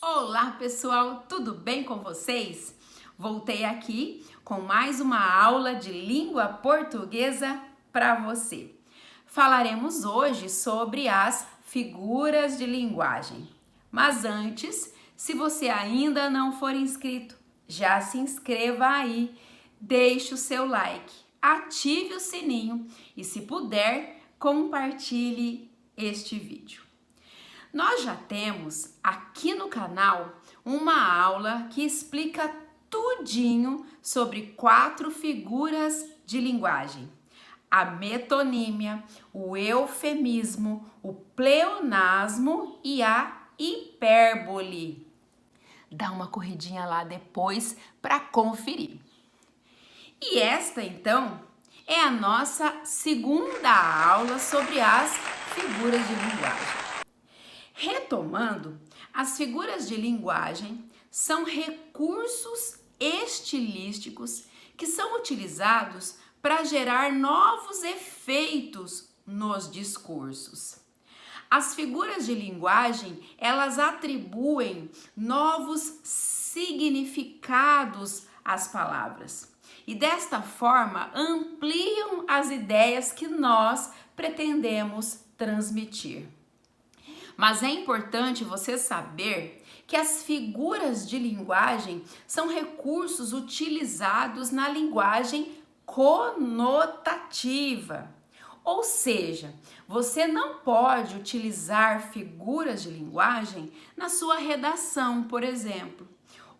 Olá pessoal, tudo bem com vocês? Voltei aqui com mais uma aula de língua portuguesa para você. Falaremos hoje sobre as figuras de linguagem. Mas antes, se você ainda não for inscrito, já se inscreva aí, deixe o seu like, ative o sininho e, se puder, compartilhe este vídeo. Nós já temos aqui no canal uma aula que explica tudinho sobre 4 figuras de linguagem: a metonímia, o eufemismo, o pleonasmo e a hipérbole. Dá uma corridinha lá depois para conferir. E esta, então, é a nossa segunda aula sobre as figuras de linguagem. Retomando, as figuras de linguagem são recursos estilísticos que são utilizados para gerar novos efeitos nos discursos. As figuras de linguagem, elas atribuem novos significados às palavras e desta forma ampliam as ideias que nós pretendemos transmitir. Mas é importante você saber que as figuras de linguagem são recursos utilizados na linguagem conotativa. Ou seja, você não pode utilizar figuras de linguagem na sua redação, por exemplo,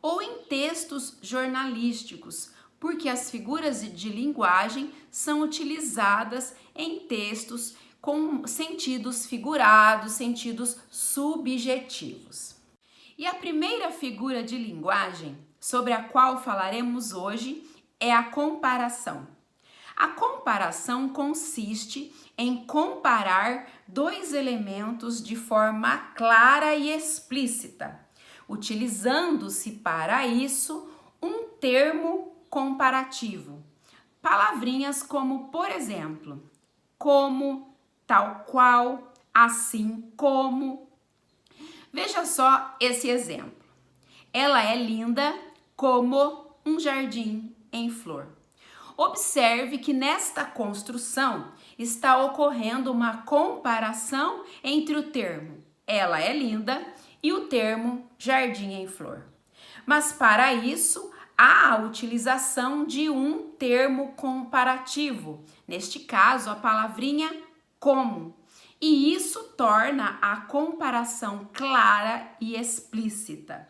ou em textos jornalísticos, porque as figuras de linguagem são utilizadas em textos com sentidos figurados, sentidos subjetivos. E a primeira figura de linguagem sobre a qual falaremos hoje é a comparação. A comparação consiste em comparar dois elementos de forma clara e explícita, utilizando-se para isso um termo comparativo. Palavrinhas como, por exemplo, como, tal qual, assim como. Veja só esse exemplo. Ela é linda como um jardim em flor. Observe que nesta construção está ocorrendo uma comparação entre o termo ela é linda e o termo jardim em flor. Mas para isso há a utilização de um termo comparativo, neste caso a palavrinha como, e isso torna a comparação clara e explícita.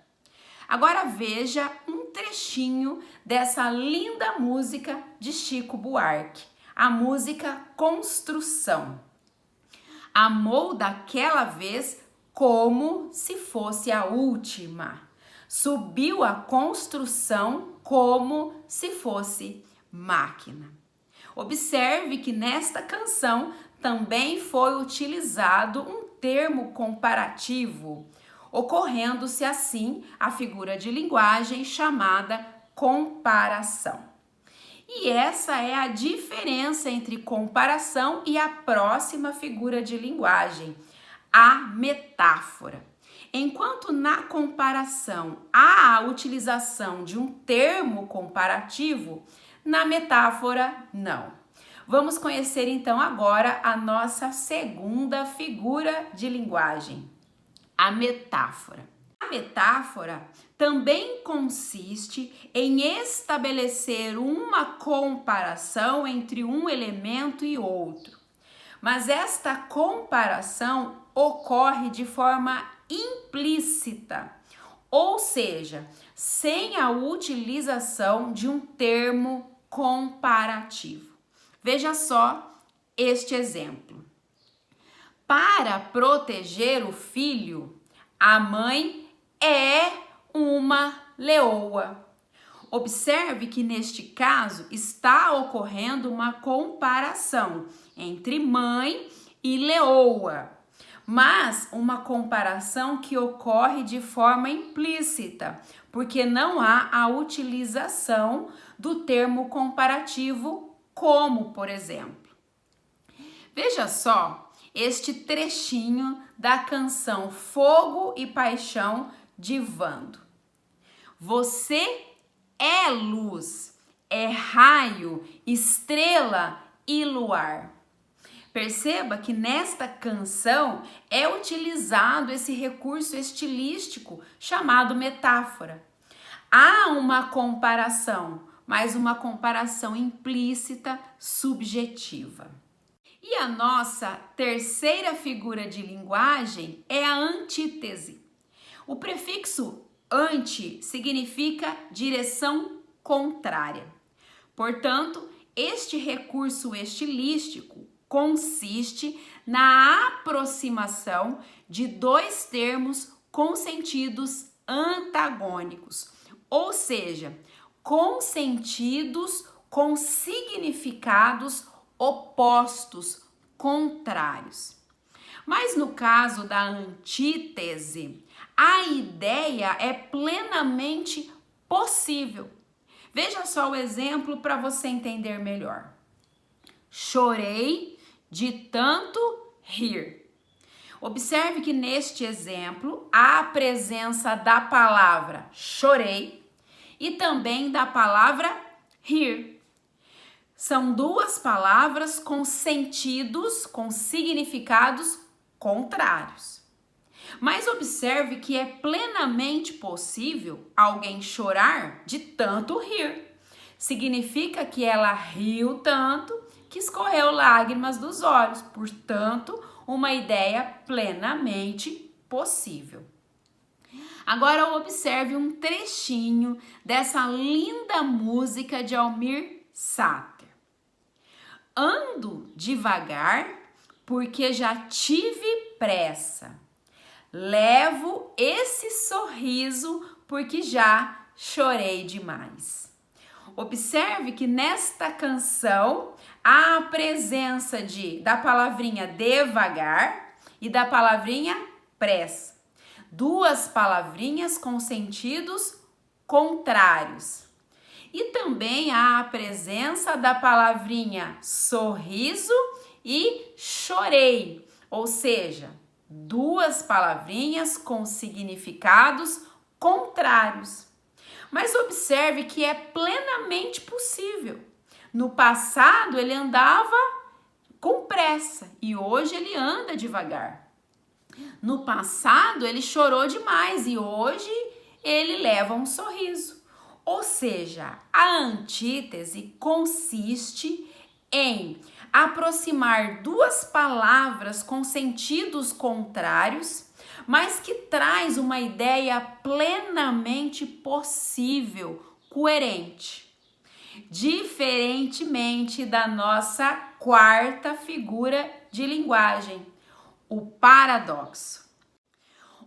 Agora veja um trechinho dessa linda música de Chico Buarque, a música Construção. Amou daquela vez como se fosse a última, subiu a construção como se fosse máquina. Observe que nesta canção também foi utilizado um termo comparativo, ocorrendo-se assim a figura de linguagem chamada comparação. E essa é a diferença entre comparação e a próxima figura de linguagem, a metáfora. Enquanto na comparação há a utilização de um termo comparativo, na metáfora não. Vamos conhecer então agora a nossa segunda figura de linguagem, a metáfora. A metáfora também consiste em estabelecer uma comparação entre um elemento e outro. Mas esta comparação ocorre de forma implícita, ou seja, sem a utilização de um termo comparativo. Veja só este exemplo. Para proteger o filho, a mãe é uma leoa. Observe que neste caso está ocorrendo uma comparação entre mãe e leoa, mas uma comparação que ocorre de forma implícita, porque não há a utilização do termo comparativo como, por exemplo. Veja só este trechinho da canção Fogo e Paixão divando. Você é luz, é raio, estrela e luar. Perceba que nesta canção é utilizado esse recurso estilístico chamado metáfora. Há uma comparação, mas uma comparação implícita, subjetiva. E a nossa terceira figura de linguagem é a antítese. O prefixo anti significa direção contrária. Portanto, este recurso estilístico consiste na aproximação de dois termos com sentidos antagônicos, ou seja, com sentidos com significados opostos, contrários. Mas no caso da antítese, a ideia é plenamente possível. Veja só o exemplo para você entender melhor. Chorei de tanto rir. Observe que neste exemplo há a presença da palavra chorei e também da palavra rir. São duas palavras com sentidos, com significados contrários. Mas observe que é plenamente possível alguém chorar de tanto rir. Significa que ela riu tanto que escorreu lágrimas dos olhos. Portanto, uma ideia plenamente possível. Agora observe um trechinho dessa linda música de Almir Sater. Ando devagar porque já tive pressa. Levo esse sorriso porque já chorei demais. Observe que nesta canção há a presença da palavrinha devagar e da palavrinha pressa. Duas palavrinhas com sentidos contrários. E também há a presença da palavrinha sorriso e chorei, ou seja, duas palavrinhas com significados contrários. Mas observe que é plenamente possível. No passado ele andava com pressa e hoje ele anda devagar. No passado ele chorou demais e hoje ele leva um sorriso. Ou seja, a antítese consiste em aproximar duas palavras com sentidos contrários, mas que traz uma ideia plenamente possível, coerente. Diferentemente da nossa quarta figura de linguagem, o paradoxo.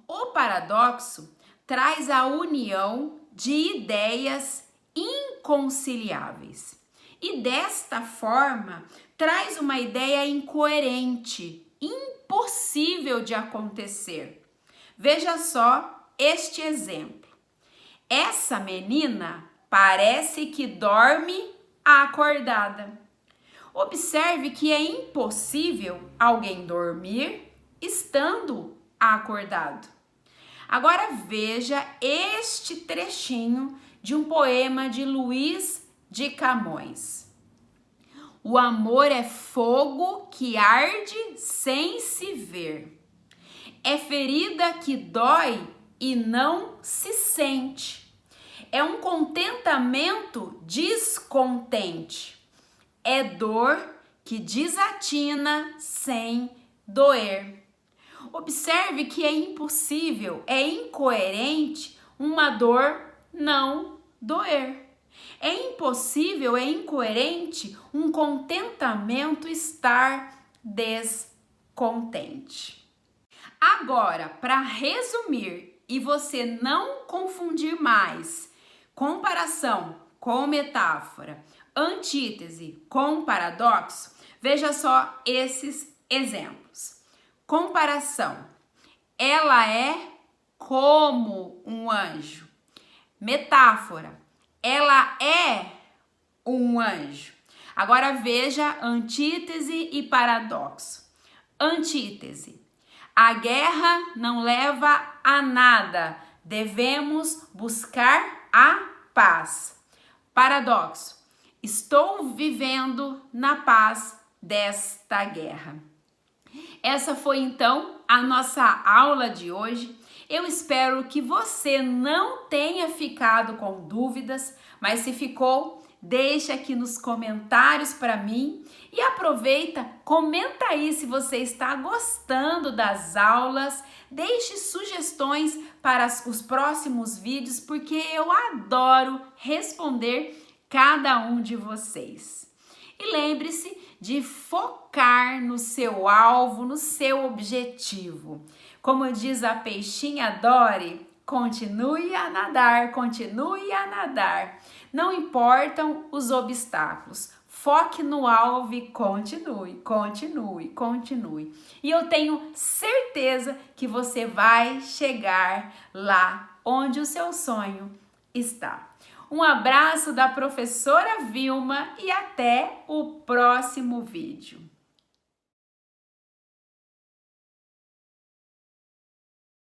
O paradoxo traz a união de ideias inconciliáveis e desta forma traz uma ideia incoerente, impossível de acontecer. Veja só este exemplo. Essa menina parece que dorme acordada. Observe que é impossível alguém dormir estando acordado. Agora veja este trechinho de um poema de Luís de Camões. O amor é fogo que arde sem se ver. É ferida que dói e não se sente. É um contentamento descontente. É dor que desatina sem doer. Observe que é impossível, é incoerente uma dor não doer. É impossível, é incoerente um contentamento estar descontente. Agora, para resumir e você não confundir mais comparação com metáfora, antítese com paradoxo, veja só esses exemplos. Comparação. Ela é como um anjo. Metáfora. Ela é um anjo. Agora veja antítese e paradoxo. Antítese. A guerra não leva a nada, devemos buscar a paz. Paradoxo: estou vivendo na paz desta guerra. Essa foi então a nossa aula de hoje. Eu espero que você não tenha ficado com dúvidas, mas se ficou, deixa aqui nos comentários para mim e aproveita, comenta aí se você está gostando das aulas, deixe sugestões para os próximos vídeos, porque eu adoro responder cada um de vocês. E lembre-se de focar no seu alvo, no seu objetivo. Como diz a peixinha Dory, continue a nadar, continue a nadar. Não importam os obstáculos, foque no alvo e continue, continue, continue. E eu tenho certeza que você vai chegar lá onde o seu sonho está. Um abraço da professora Vilma e até o próximo vídeo.